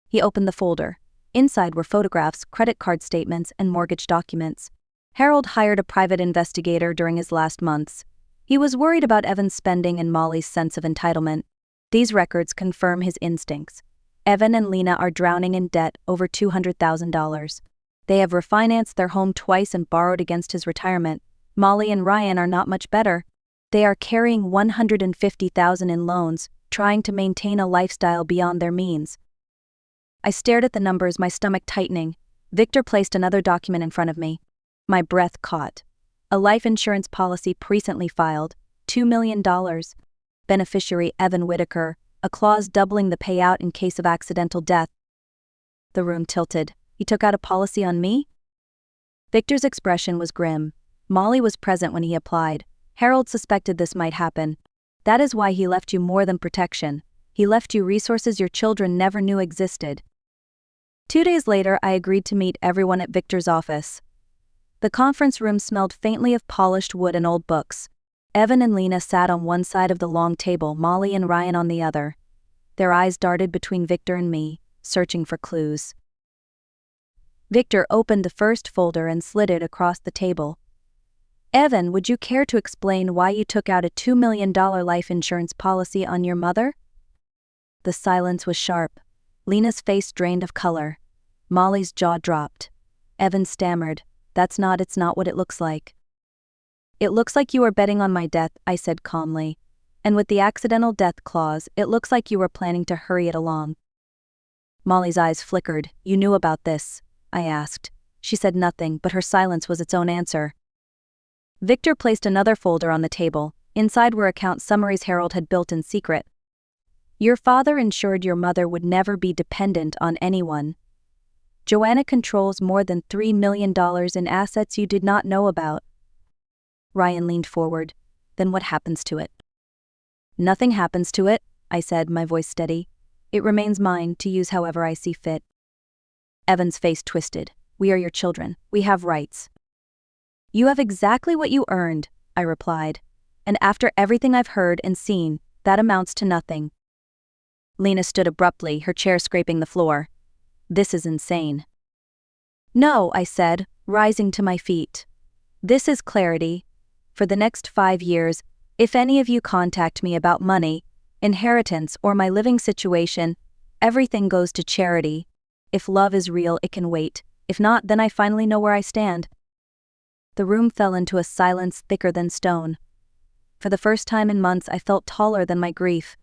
S2: He opened the folder. Inside were photographs, credit card statements, and mortgage documents. Harold hired a private investigator during his last months. He was worried about Evan's spending and Molly's sense of entitlement. These records confirm his instincts. Evan and Lena are drowning in debt over $200,000. They have refinanced their home twice and borrowed against his retirement. Molly and Ryan are not much better. They are carrying $150,000 in loans, trying to maintain a lifestyle beyond their means. I stared at the numbers, my stomach tightening. Victor placed another document in front of me. My breath caught. A life insurance policy recently filed, $2 million. Beneficiary Evan Whitaker, a clause doubling the payout in case of accidental death. The room tilted. He took out a policy on me? Victor's expression was grim. Molly was present when he applied. Harold suspected this might happen. That is why he left you more than protection. He left you resources your children never knew existed. 2 days later, I agreed to meet everyone at Victor's office. The conference room smelled faintly of polished wood and old books. Evan and Lena sat on one side of the long table, Molly and Ryan on the other. Their eyes darted between Victor and me, searching for clues. Victor opened the first folder and slid it across the table. Evan, would you care to explain why you took out a $2 million life insurance policy on your mother? The silence was sharp. Lena's face drained of color. Molly's jaw dropped. Evan stammered, it's not what it looks like. It looks like you are betting on my death, I said calmly. And with the accidental death clause, it looks like you were planning to hurry it along. Molly's eyes flickered. You knew about this? I asked. She said nothing, but her silence was its own answer. Victor placed another folder on the table. Inside were account summaries Harold had built in secret. Your father ensured your mother would never be dependent on anyone. Joanna controls more than $3 million in assets you did not know about. Ryan leaned forward. Then what happens to it? Nothing happens to it, I said, my voice steady. It remains mine to use however I see fit. Evan's face twisted. We are your children. We have rights. You have exactly what you earned, I replied. And after everything I've heard and seen, that amounts to nothing. Lena stood abruptly, her chair scraping the floor. This is insane. No, I said, rising to my feet. This is clarity. For the next 5 years, if any of you contact me about money, inheritance, or my living situation, everything goes to charity. If love is real, it can wait. If not, then I finally know where I stand. The room fell into a silence thicker than stone. For the first time in months, I felt taller than my grief.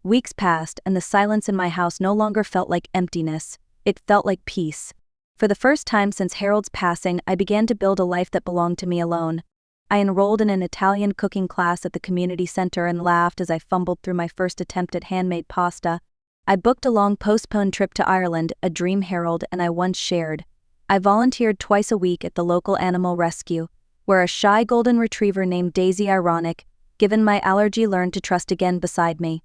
S2: Weeks passed, and the silence in my house no longer felt like emptiness. It felt like peace. For the first time since Harold's passing, I began to build a life that belonged to me alone. I enrolled in an Italian cooking class at the community center and laughed as I fumbled through my first attempt at handmade pasta. I booked a long postponed trip to Ireland, a dream Harold and I once shared. I volunteered twice a week at the local animal rescue, where a shy golden retriever named Daisy, ironic, given my allergy, learned to trust again beside me.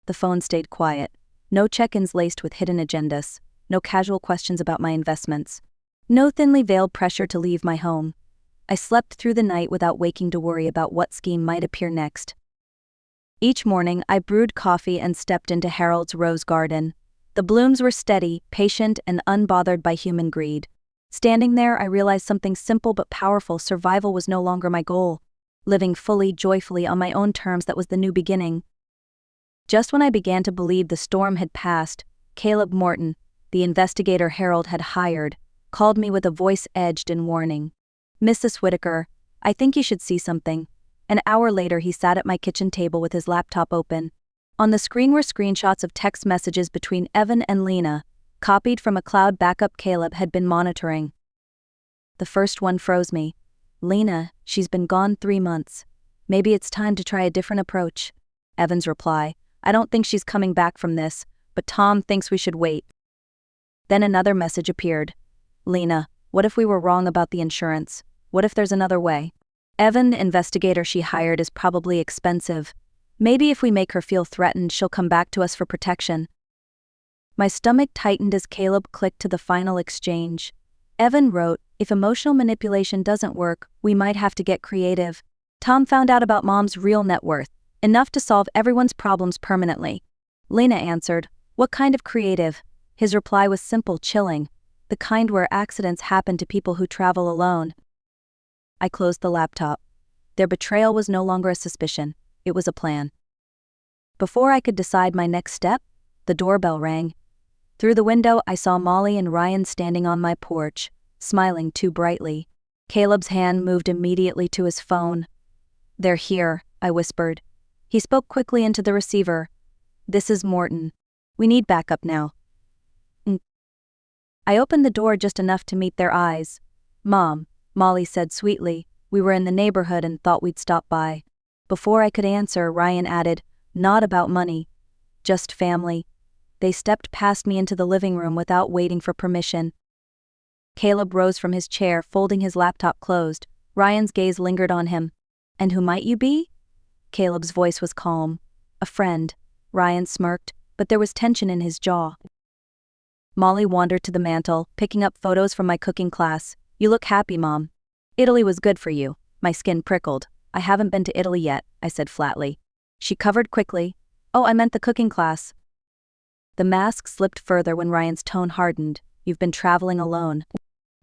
S2: The phone stayed quiet. No check-ins laced with hidden agendas. No casual questions about my investments. No thinly veiled pressure to leave my home. I slept through the night without waking to worry about what scheme might appear next. Each morning, I brewed coffee and stepped into Harold's rose garden. The blooms were steady, patient, and unbothered by human greed. Standing there, I realized something simple but powerful. Survival was no longer my goal. Living fully, joyfully, on my own terms, that was the new beginning. Just when I began to believe the storm had passed, Caleb Morton, the investigator Harold had hired, called me with a voice edged in warning. Mrs. Whitaker, I think you should see something. An hour later, he sat at my kitchen table with his laptop open. On the screen were screenshots of text messages between Evan and Lena, copied from a cloud backup Caleb had been monitoring. The first one froze me. Lena, she's been gone 3 months. Maybe it's time to try a different approach. Evan's reply, I don't think she's coming back from this, but Tom thinks we should wait. Then another message appeared. Lena, what if we were wrong about the insurance? What if there's another way? Evan, the investigator she hired, is probably expensive. Maybe if we make her feel threatened, she'll come back to us for protection. My stomach tightened as Caleb clicked to the final exchange. Evan wrote, if emotional manipulation doesn't work, we might have to get creative. Tom found out about Mom's real net worth, enough to solve everyone's problems permanently. Lena answered, what kind of creative? His reply was simple, chilling. The kind where accidents happen to people who travel alone. I closed the laptop. Their betrayal was no longer a suspicion. It was a plan. Before I could decide my next step, the doorbell rang. Through the window, I saw Molly and Ryan standing on my porch, smiling too brightly. Caleb's hand moved immediately to his phone. "They're here," I whispered. He spoke quickly into the receiver. "This is Morton. We need backup now." I opened the door just enough to meet their eyes. "Mom," Molly said sweetly, "we were in the neighborhood and thought we'd stop by." Before I could answer, Ryan added, "Not about money. Just family." They stepped past me into the living room without waiting for permission. Caleb rose from his chair, folding his laptop closed. Ryan's gaze lingered on him. "And who might you be?" Caleb's voice was calm. "A friend." Ryan smirked, but there was tension in his jaw. Molly wandered to the mantel, picking up photos from my cooking class. "You look happy, Mom." "Italy was good for you." My skin prickled. "I haven't been to Italy yet," I said flatly. She covered quickly. "Oh, I meant the cooking class." The mask slipped further when Ryan's tone hardened. "You've been traveling alone.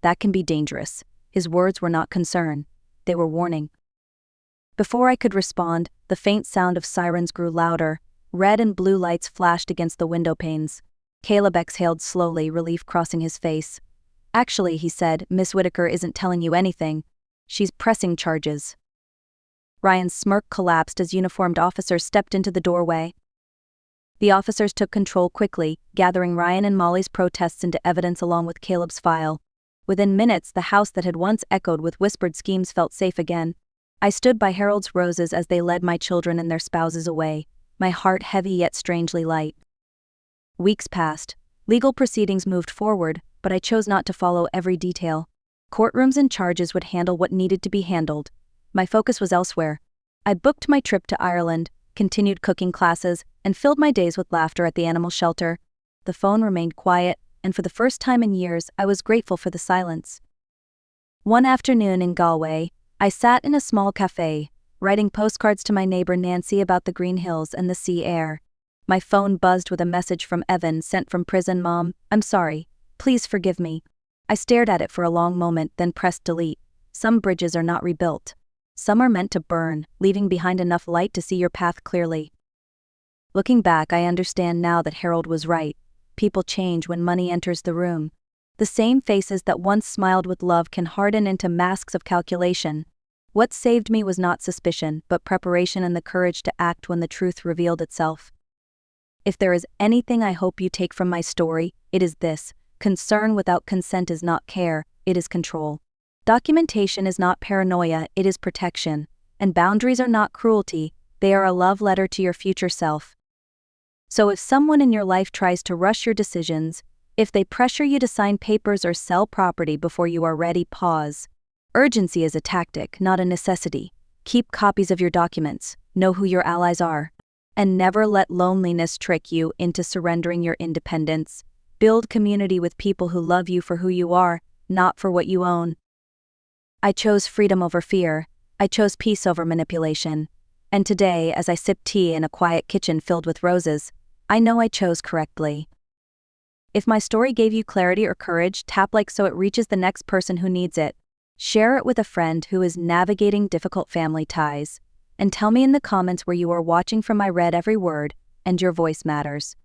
S2: That can be dangerous." His words were not concern. They were warning. Before I could respond, the faint sound of sirens grew louder. Red and blue lights flashed against the window panes. Caleb exhaled slowly, relief crossing his face. "Actually," he said, "Miss Whitaker isn't telling you anything. She's pressing charges." Ryan's smirk collapsed as uniformed officers stepped into the doorway. The officers took control quickly, gathering Ryan and Molly's protests into evidence along with Caleb's file. Within minutes, the house that had once echoed with whispered schemes felt safe again. I stood by Harold's roses as they led my children and their spouses away, my heart heavy yet strangely light. Weeks passed. Legal proceedings moved forward, but I chose not to follow every detail. Courtrooms and charges would handle what needed to be handled. My focus was elsewhere. I booked my trip to Ireland, continued cooking classes, and filled my days with laughter at the animal shelter. The phone remained quiet, and for the first time in years, I was grateful for the silence. One afternoon in Galway, I sat in a small cafe, writing postcards to my neighbor Nancy about the green hills and the sea air. My phone buzzed with a message from Evan, sent from prison. "Mom, I'm sorry. Please forgive me." I stared at it for a long moment, then pressed delete. Some bridges are not rebuilt. Some are meant to burn, leaving behind enough light to see your path clearly. Looking back, I understand now that Harold was right. People change when money enters the room. The same faces that once smiled with love can harden into masks of calculation. What saved me was not suspicion, but preparation and the courage to act when the truth revealed itself. If there is anything I hope you take from my story, it is this: concern without consent is not care, it is control. Documentation is not paranoia, it is protection. And boundaries are not cruelty, they are a love letter to your future self. So if someone in your life tries to rush your decisions, if they pressure you to sign papers or sell property before you are ready, pause. Urgency is a tactic, not a necessity. Keep copies of your documents, know who your allies are, and never let loneliness trick you into surrendering your independence. Build community with people who love you for who you are, not for what you own. I chose freedom over fear. I chose peace over manipulation. And today, as I sip tea in a quiet kitchen filled with roses, I know I chose correctly. If my story gave you clarity or courage, tap like so it reaches the next person who needs it. Share it with a friend who is navigating difficult family ties. And tell me in the comments where you are watching from. I read every word, and your voice matters.